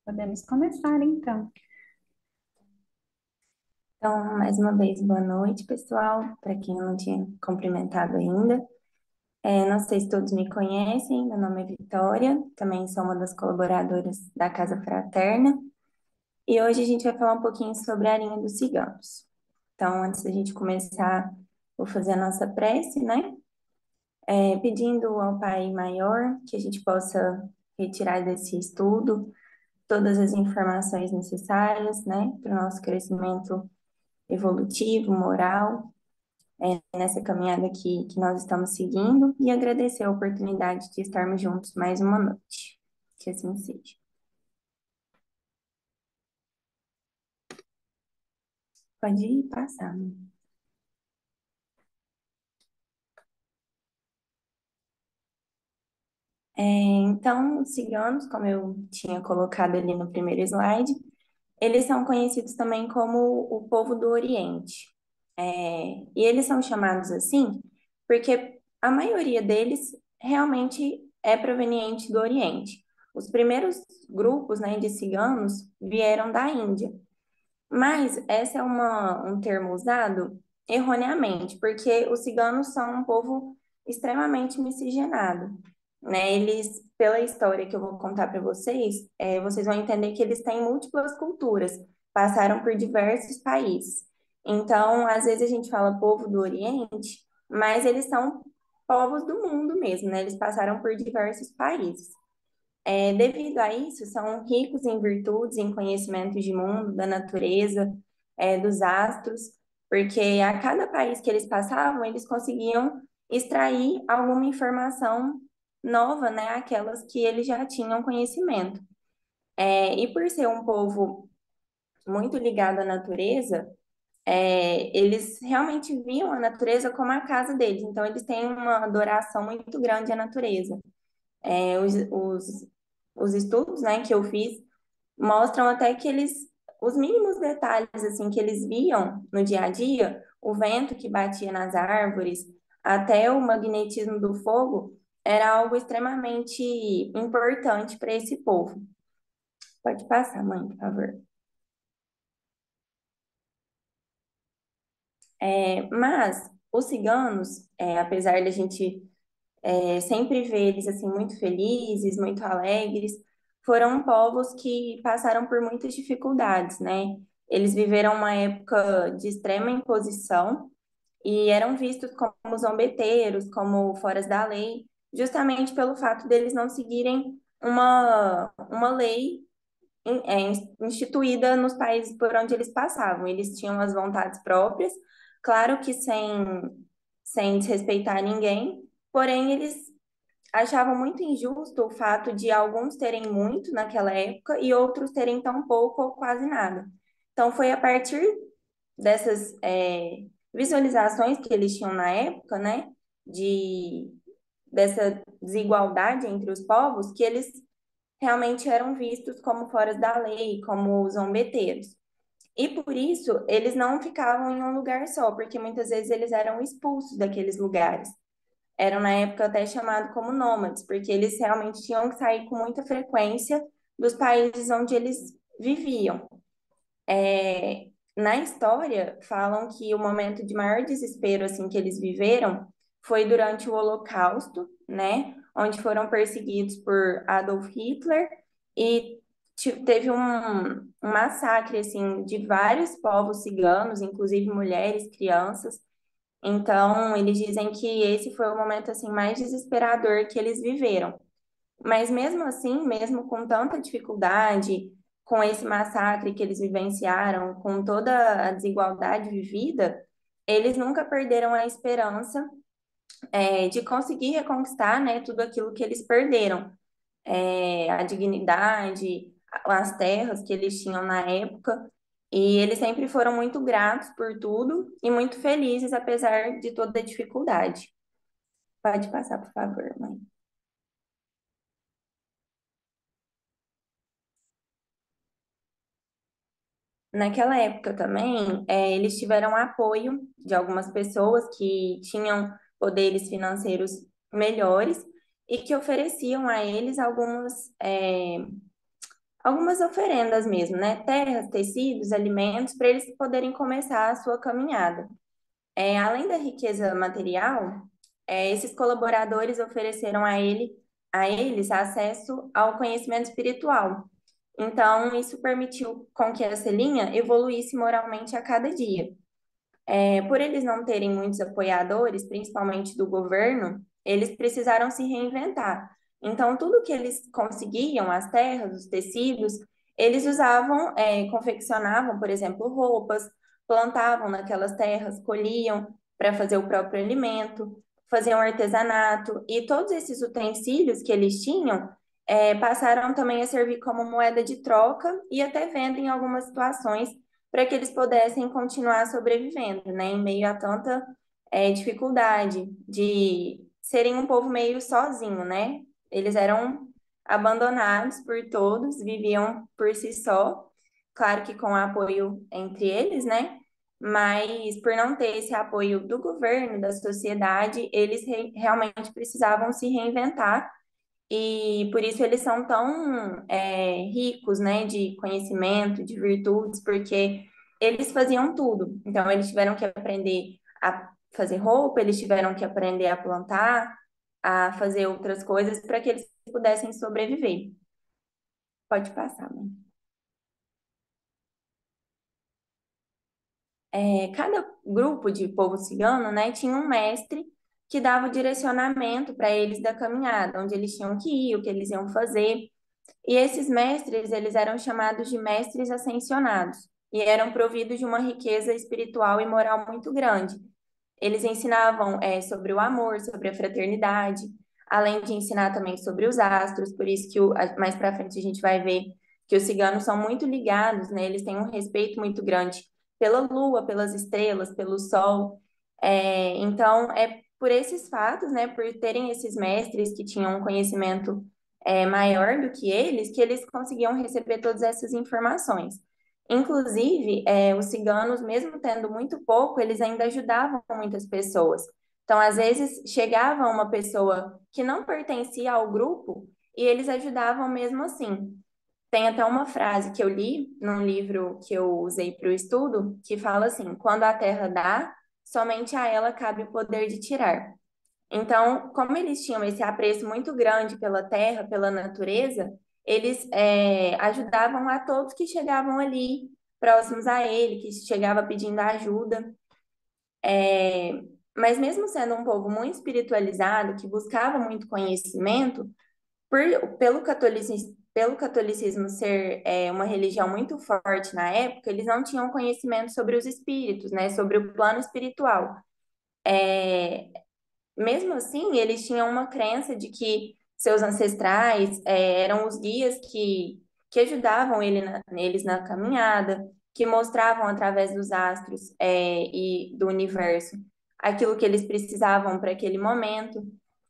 Podemos começar então. Então, mais uma vez, boa noite, pessoal. Para quem eu não tinha cumprimentado ainda. Não sei se todos me conhecem, meu nome é Vitória, também sou uma das colaboradoras da Casa Fraterna. E hoje a gente vai falar um pouquinho sobre a Arinha dos Ciganos. Então, antes da gente começar, vou fazer a nossa prece, né? Pedindo ao Pai Maior que a gente possa retirar desse estudo todas as informações necessárias, né, para o nosso crescimento evolutivo, moral nessa caminhada que nós estamos seguindo e agradecer a oportunidade de estarmos juntos mais uma noite. Que assim seja. Pode ir passar. Então, os ciganos, como eu tinha colocado ali no primeiro slide, eles são conhecidos também como o povo do Oriente. E eles são chamados assim porque a maioria deles realmente é proveniente do Oriente. Os primeiros grupos, né, de ciganos vieram da Índia. Mas esse é um termo usado erroneamente, porque os ciganos são um povo extremamente miscigenado, né? Eles, pela história que eu vou contar para vocês, vocês vão entender que eles têm múltiplas culturas, passaram por diversos países. Então, às vezes a gente fala povo do Oriente, mas eles são povos do mundo mesmo, né? Eles passaram por diversos países. Devido a isso, são ricos em virtudes, em conhecimentos de mundo, da natureza, dos astros, porque a cada país que eles passavam, eles conseguiam extrair alguma informação nova, né, aquelas que eles já tinham conhecimento. E por ser um povo muito ligado à natureza, eles realmente viam a natureza como a casa deles, então eles têm uma adoração muito grande à natureza. É, os, os, os estudos, né, que eu fiz mostram até que os mínimos detalhes, assim, que eles viam no dia a dia, o vento que batia nas árvores, até o magnetismo do fogo, era algo extremamente importante para esse povo. Pode passar, mãe, por favor. Mas os ciganos, apesar de a gente sempre ver eles assim muito felizes, muito alegres. Foram povos que passaram por muitas dificuldades, né? Eles viveram uma época de extrema imposição e eram vistos como zombeteiros, como foras da lei, justamente pelo fato deles não seguirem uma lei instituída nos países por onde eles passavam. Eles tinham as vontades próprias, claro que sem desrespeitar ninguém, porém eles achavam muito injusto o fato de alguns terem muito naquela época e outros terem tão pouco ou quase nada. Então, foi a partir dessas visualizações que eles tinham na época, né, de, dessa desigualdade entre os povos, que eles realmente eram vistos como fora da lei, como zombeteiros. E por isso, eles não ficavam em um lugar só, porque muitas vezes eles eram expulsos daqueles lugares. Eram na época até chamados como nômades, porque eles realmente tinham que sair com muita frequência dos países onde eles viviam. Na história, falam que o momento de maior desespero assim que eles viveram foi durante o Holocausto, né, onde foram perseguidos por Adolf Hitler e teve um massacre assim de vários povos ciganos, inclusive mulheres, crianças. Então, eles dizem que esse foi o momento assim mais desesperador que eles viveram. Mas mesmo assim, mesmo com tanta dificuldade, com esse massacre que eles vivenciaram, com toda a desigualdade vivida, eles nunca perderam a esperança, de conseguir reconquistar, né, tudo aquilo que eles perderam. A dignidade, as terras que eles tinham na época. E eles sempre foram muito gratos por tudo e muito felizes, apesar de toda a dificuldade. Pode passar, por favor, mãe. Naquela época também, eles tiveram apoio de algumas pessoas que tinham poderes financeiros melhores e que ofereciam a eles algumas oferendas mesmo, né? Terras, tecidos, alimentos, para eles poderem começar a sua caminhada. Além da riqueza material, esses colaboradores ofereceram a eles acesso ao conhecimento espiritual. Então, isso permitiu com que a Celinha evoluísse moralmente a cada dia. Por eles não terem muitos apoiadores, principalmente do governo, eles precisaram se reinventar. Então, tudo que eles conseguiam, as terras, os tecidos, eles usavam, confeccionavam, por exemplo, roupas, plantavam naquelas terras, colhiam para fazer o próprio alimento, faziam artesanato, e todos esses utensílios que eles tinham, passaram também a servir como moeda de troca e até venda em algumas situações para que eles pudessem continuar sobrevivendo, né, em meio a tanta dificuldade de serem um povo meio sozinho, né? Eles eram abandonados por todos, viviam por si só, claro que com apoio entre eles, né? Mas por não ter esse apoio do governo, da sociedade, eles realmente precisavam se reinventar e por isso eles são tão ricos, né, de conhecimento, de virtudes, porque eles faziam tudo. Então, eles tiveram que aprender a fazer roupa, eles tiveram que aprender a plantar, a fazer outras coisas para que eles pudessem sobreviver. Pode passar, né? Cada grupo de povo cigano, né, tinha um mestre que dava o direcionamento para eles da caminhada, onde eles tinham que ir, o que eles iam fazer. E esses mestres, eles eram chamados de mestres ascensionados e eram providos de uma riqueza espiritual e moral muito grande. Eles ensinavam sobre o amor, sobre a fraternidade, além de ensinar também sobre os astros, por isso que mais para frente a gente vai ver que os ciganos são muito ligados, né? Eles têm um respeito muito grande pela lua, pelas estrelas, pelo sol. Então, é por esses fatos, né, por terem esses mestres que tinham um conhecimento maior do que eles conseguiam receber todas essas informações. Inclusive, os ciganos, mesmo tendo muito pouco, eles ainda ajudavam muitas pessoas. Então, às vezes, chegava uma pessoa que não pertencia ao grupo e eles ajudavam mesmo assim. Tem até uma frase que eu li num livro que eu usei para o estudo, que fala assim: quando a terra dá, somente a ela cabe o poder de tirar. Então, como eles tinham esse apreço muito grande pela terra, pela natureza, eles ajudavam a todos que chegavam ali próximos a ele, que chegava pedindo ajuda. É, mas mesmo sendo um povo muito espiritualizado, que buscava muito conhecimento, pelo catolicismo ser uma religião muito forte na época, eles não tinham conhecimento sobre os espíritos, né, sobre o plano espiritual. É, Mesmo assim, eles tinham uma crença de que seus ancestrais eram os guias que ajudavam eles na caminhada, que mostravam através dos astros e do universo aquilo que eles precisavam para aquele momento.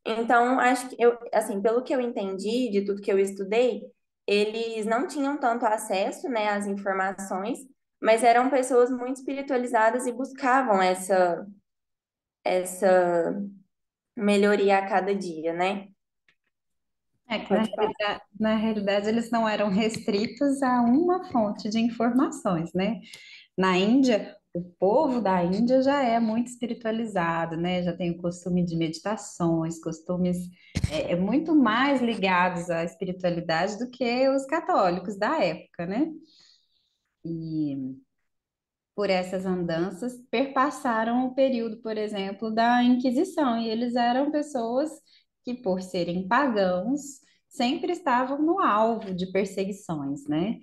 Então, acho que eu, assim, pelo que eu entendi de tudo que eu estudei, eles não tinham tanto acesso, né, às informações, mas eram pessoas muito espiritualizadas e buscavam essa melhoria a cada dia, né? É que Pode falar. na realidade eles não eram restritos a uma fonte de informações, né? Na Índia, o povo da Índia já é muito espiritualizado, né? Já tem o costume de meditações, costumes muito mais ligados à espiritualidade do que os católicos da época, né? E por essas andanças perpassaram o período, por exemplo, da Inquisição, e eles eram pessoas que, por serem pagãos, sempre estavam no alvo de perseguições, né?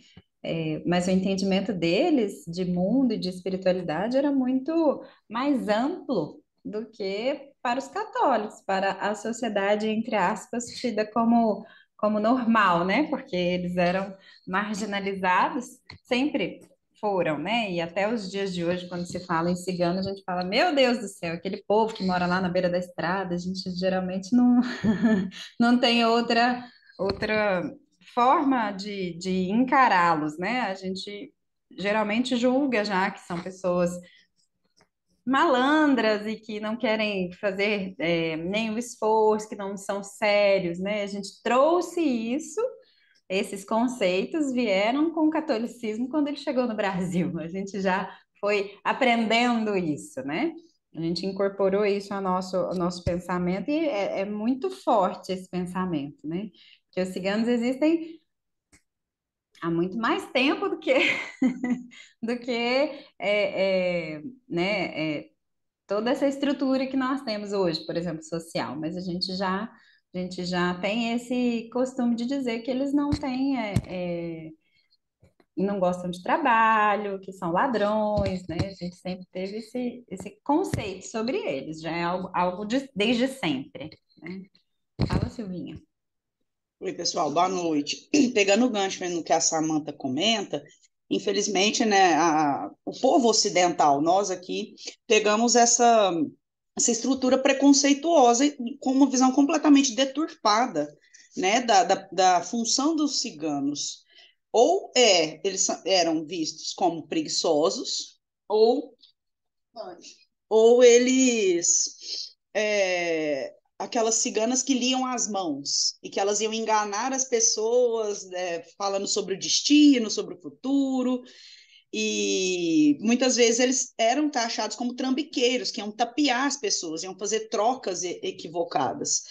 Mas o entendimento deles de mundo e de espiritualidade era muito mais amplo do que para os católicos, para a sociedade, entre aspas, tida como normal, né? Porque eles eram marginalizados, sempre foram, né? E até os dias de hoje, quando se fala em cigano, a gente fala, meu Deus do céu, aquele povo que mora lá na beira da estrada, a gente geralmente não, não tem outra forma de encará-los, né? A gente geralmente julga já que são pessoas malandras e que não querem fazer nenhum esforço, que não são sérios, né? A gente trouxe isso esses conceitos vieram com o catolicismo quando ele chegou no Brasil. A gente já foi aprendendo isso, né? A gente incorporou isso ao nosso pensamento e é muito forte esse pensamento, né? Que os ciganos existem há muito mais tempo do que do que né, toda essa estrutura que nós temos hoje, por exemplo, social. Mas a gente já tem esse costume de dizer que eles não têm não gostam de trabalho, que são ladrões, né? A gente sempre teve esse conceito sobre eles, já é algo desde sempre, né? Fala, Silvinha. Oi, pessoal, boa noite. Pegando o gancho no que a Samantha comenta, infelizmente, né, o povo ocidental, nós aqui, pegamos essa estrutura preconceituosa e com uma visão completamente deturpada, né, da função dos ciganos. Ou eles eram vistos como preguiçosos, ou eles aquelas ciganas que liam as mãos e que elas iam enganar as pessoas, falando sobre o destino, sobre o futuro, e muitas vezes eles eram taxados como trambiqueiros, que iam tapear as pessoas, iam fazer trocas equivocadas.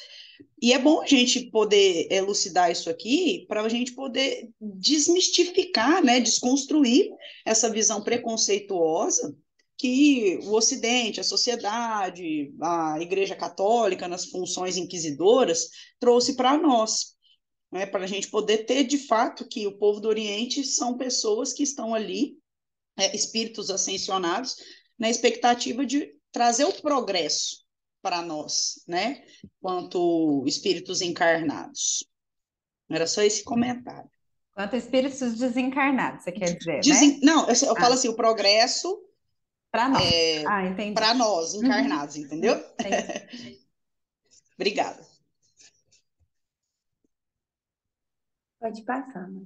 E é bom a gente poder elucidar isso aqui para a gente poder desmistificar, né, desconstruir essa visão preconceituosa que o Ocidente, a sociedade, a Igreja Católica, nas funções inquisidoras, trouxe para nós, né, para a gente poder ter de fato que o povo do Oriente são pessoas que estão ali, espíritos ascensionados, na expectativa de trazer o progresso para nós, né, quanto espíritos encarnados. Era só esse comentário. Quanto espíritos desencarnados, você quer dizer, né? Não, eu falo assim, o progresso Para nós. Entendi. para nós, encarnados, entendeu? Entendi. Obrigada. Pode passar, né?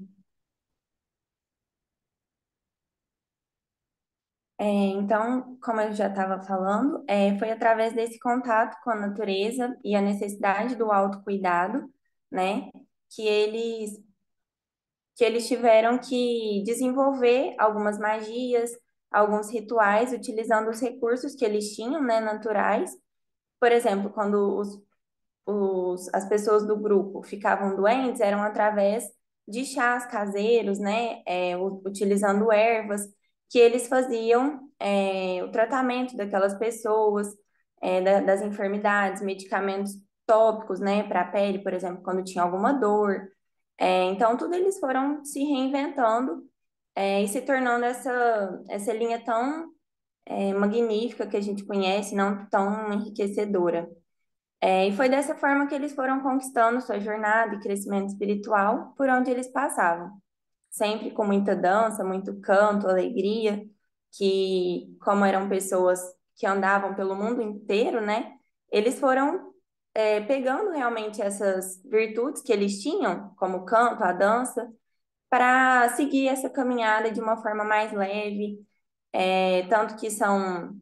Então, como eu já estava falando, foi através desse contato com a natureza e a necessidade do autocuidado, né, que eles tiveram que desenvolver algumas magias, alguns rituais, utilizando os recursos que eles tinham, né, naturais. Por exemplo, quando as pessoas do grupo ficavam doentes, eram através de chás caseiros, né, utilizando ervas, que eles faziam o tratamento daquelas pessoas, das enfermidades, medicamentos tópicos, né, para a pele, por exemplo, quando tinha alguma dor. Então, tudo eles foram se reinventando, e se tornando essa linha tão magnífica que a gente conhece, não tão enriquecedora. E foi dessa forma que eles foram conquistando sua jornada e crescimento espiritual por onde eles passavam. Sempre com muita dança, muito canto, alegria, que, como eram pessoas que andavam pelo mundo inteiro, né? Eles foram pegando realmente essas virtudes que eles tinham, como o canto, a dança, para seguir essa caminhada de uma forma mais leve, tanto que são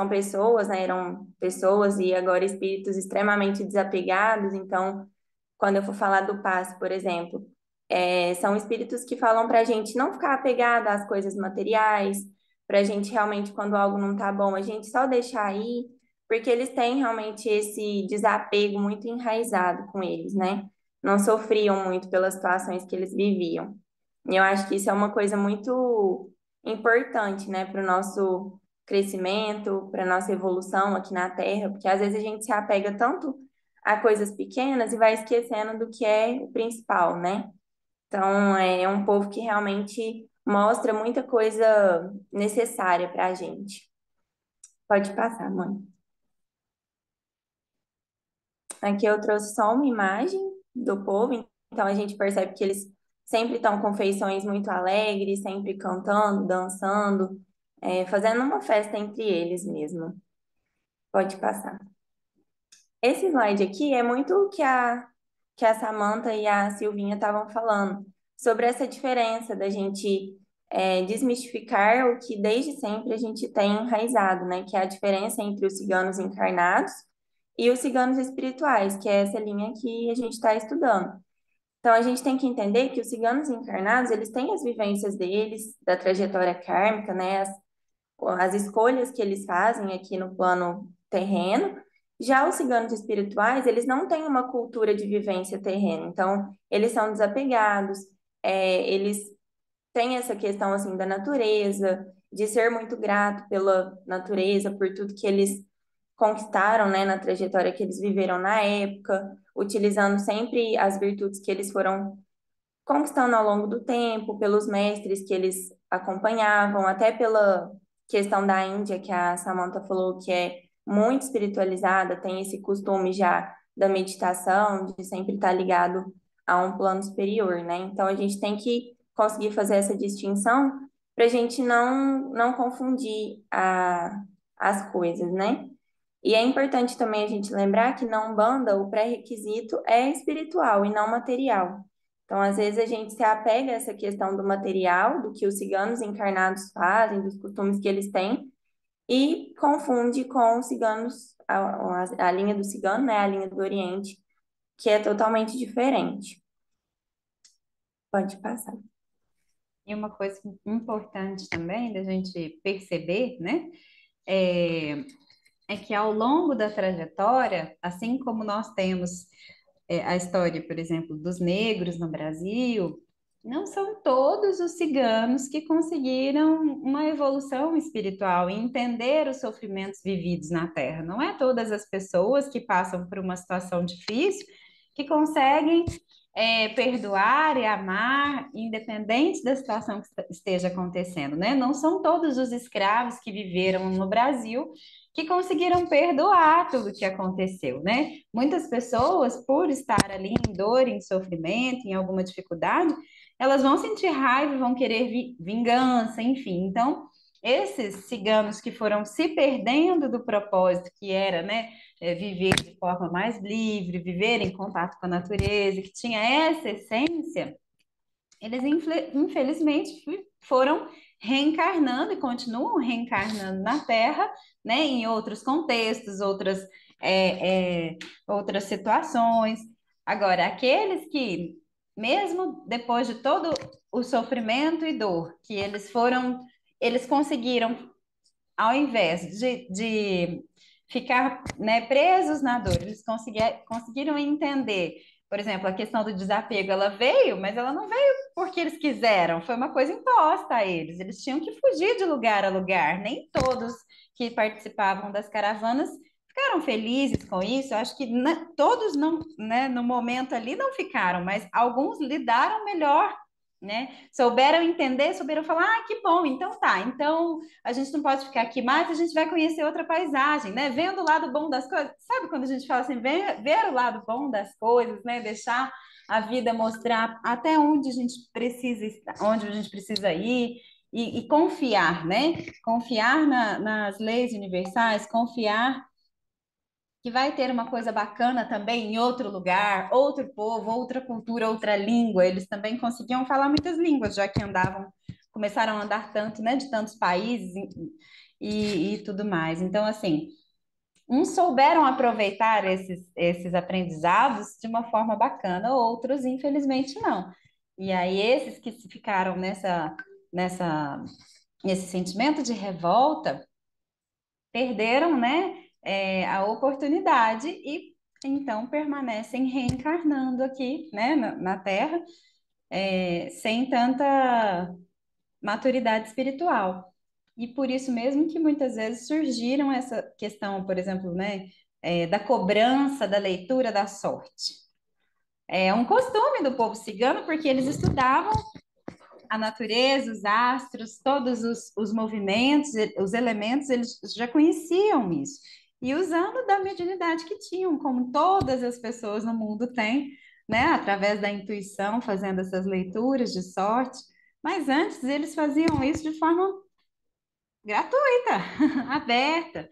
pessoas, né? Eram pessoas e agora espíritos extremamente desapegados. Então, quando eu for falar do passe, por exemplo, são espíritos que falam para a gente não ficar apegado às coisas materiais, para a gente realmente, quando algo não tá bom, a gente só deixar aí, porque eles têm realmente esse desapego muito enraizado com eles, né? Não sofriam muito pelas situações que eles viviam. E eu acho que isso é uma coisa muito importante, né, para o nosso crescimento, para a nossa evolução aqui na Terra, porque às vezes a gente se apega tanto a coisas pequenas e vai esquecendo do que é o principal, né? Então, é um povo que realmente mostra muita coisa necessária para a gente. Pode passar, mãe. Aqui eu trouxe só uma imagem do povo, então a gente percebe que eles sempre estão com feições muito alegres, sempre cantando, dançando, fazendo uma festa entre eles mesmo. Pode passar. Esse slide aqui é muito o que a Samantha e a Silvinha estavam falando, sobre essa diferença da gente desmistificar o que desde sempre a gente tem enraizado, né? Que é a diferença entre os ciganos encarnados e os ciganos espirituais, que é essa linha que a gente está estudando. Então, a gente tem que entender que os ciganos encarnados, eles têm as vivências deles, da trajetória kármica, né? As escolhas que eles fazem aqui no plano terreno. Já os ciganos espirituais, eles não têm uma cultura de vivência terrena. Então, eles são desapegados, eles têm essa questão, assim, da natureza, de ser muito grato pela natureza, por tudo que eles conquistaram, né, na trajetória que eles viveram na época, utilizando sempre as virtudes que eles foram conquistando ao longo do tempo, pelos mestres que eles acompanhavam, até pela questão da Índia, que a Samantha falou que é muito espiritualizada, tem esse costume já da meditação, de sempre estar ligado a um plano superior, né? Então a gente tem que conseguir fazer essa distinção para a gente não confundir as coisas, né? E é importante também a gente lembrar que na Umbanda o pré-requisito é espiritual e não material. Então, às vezes, a gente se apega a essa questão do material, do que os ciganos encarnados fazem, dos costumes que eles têm, e confunde com os ciganos, a linha do cigano, né, a linha do Oriente, que é totalmente diferente. Pode passar. E uma coisa importante também da gente perceber, né, é, é que ao longo da trajetória, assim como nós temos a história, por exemplo, dos negros no Brasil, não são todos os ciganos que conseguiram uma evolução espiritual e entender os sofrimentos vividos na Terra. Não é todas as pessoas que passam por uma situação difícil que conseguem perdoar e amar, independente da situação que esteja acontecendo, né? Não são todos os escravos que viveram no Brasil que conseguiram perdoar tudo o que aconteceu, né? Muitas pessoas, por estar ali em dor, em sofrimento, em alguma dificuldade, elas vão sentir raiva, vão querer vingança, enfim. Então, esses ciganos que foram se perdendo do propósito que era, né, viver de forma mais livre, viver em contato com a natureza, que tinha essa essência, eles infelizmente foram reencarnando e continuam reencarnando na Terra, né, em outros contextos, outras situações. Agora, aqueles que, mesmo depois de todo o sofrimento e dor que eles conseguiram, ao invés de ficar, né, presos na dor, eles conseguiram entender, por exemplo, a questão do desapego, ela veio, mas ela não veio porque eles quiseram, foi uma coisa imposta a eles. Eles tinham que fugir de lugar a lugar. Nem todos que participavam das caravanas ficaram felizes com isso. Eu acho que todos não, né, no momento ali não ficaram, mas alguns lidaram melhor, né? Souberam entender, souberam falar, ah, que bom, então tá. Então a gente não pode ficar aqui mais, a gente vai conhecer outra paisagem, né? Vendo o lado bom das coisas. Sabe quando a gente fala assim, ver o lado bom das coisas, né? Deixar a vida mostrar até onde a gente precisa estar, onde a gente precisa ir e confiar, né? Confiar nas leis universais, confiar que vai ter uma coisa bacana também em outro lugar, outro povo, outra cultura, outra língua. Eles também conseguiam falar muitas línguas, já que começaram a andar tanto, né, de tantos países e tudo mais. Então, assim, uns souberam aproveitar esses aprendizados de uma forma bacana, outros, infelizmente, não. E aí, esses que ficaram nessa, nesse sentimento de revolta, perderam, né, a oportunidade e então permanecem reencarnando aqui, né, na Terra, sem tanta maturidade espiritual. E por isso mesmo que muitas vezes surgiram essa questão, por exemplo, né, da cobrança da leitura da sorte. É um costume do povo cigano, porque eles estudavam a natureza, os astros, todos os movimentos, os elementos, eles já conheciam isso. E usando da mediunidade que tinham, como todas as pessoas no mundo têm, né, através da intuição, fazendo essas leituras de sorte. Mas antes eles faziam isso de forma gratuita, aberta.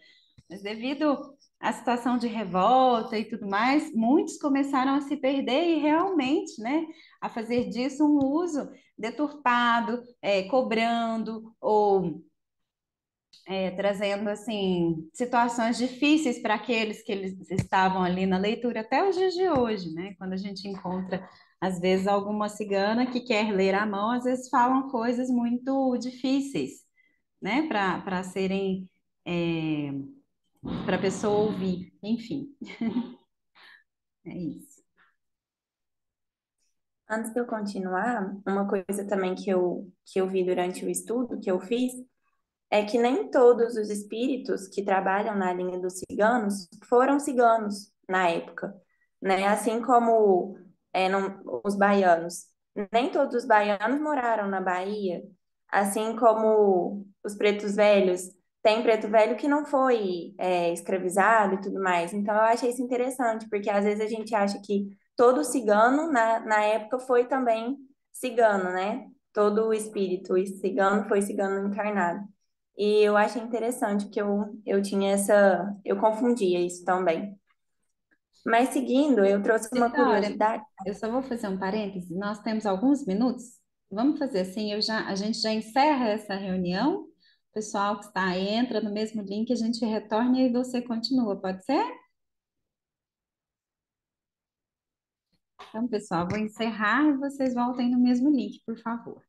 Mas devido à situação de revolta e tudo mais, muitos começaram a se perder e realmente, né, a fazer disso um uso deturpado, cobrando ou trazendo assim situações difíceis para aqueles que eles estavam ali na leitura até os dias de hoje, né? Quando a gente encontra às vezes alguma cigana que quer ler à mão, às vezes falam coisas muito difíceis, né? Para serem para a pessoa ouvir, enfim, é isso. Antes de eu continuar, uma coisa também que eu vi durante o estudo que eu fiz é que nem todos os espíritos que trabalham na linha dos ciganos foram ciganos na época, né? Assim como os baianos. Nem todos os baianos moraram na Bahia, assim como os pretos velhos. Tem preto velho que não foi escravizado e tudo mais. Então, eu achei isso interessante, porque às vezes a gente acha que todo cigano, na época, foi também cigano, né? Todo o espírito e cigano foi cigano encarnado. E eu achei interessante que eu tinha eu confundia isso também. Mas seguindo, eu trouxe uma Vitória, curiosidade. eu só vou fazer um parêntese. Nós temos alguns minutos. Vamos fazer assim, a gente já encerra essa reunião. O pessoal que está aí entra no mesmo link, a gente retorna e aí você continua, pode ser? Então, pessoal, vou encerrar e vocês voltem no mesmo link, por favor.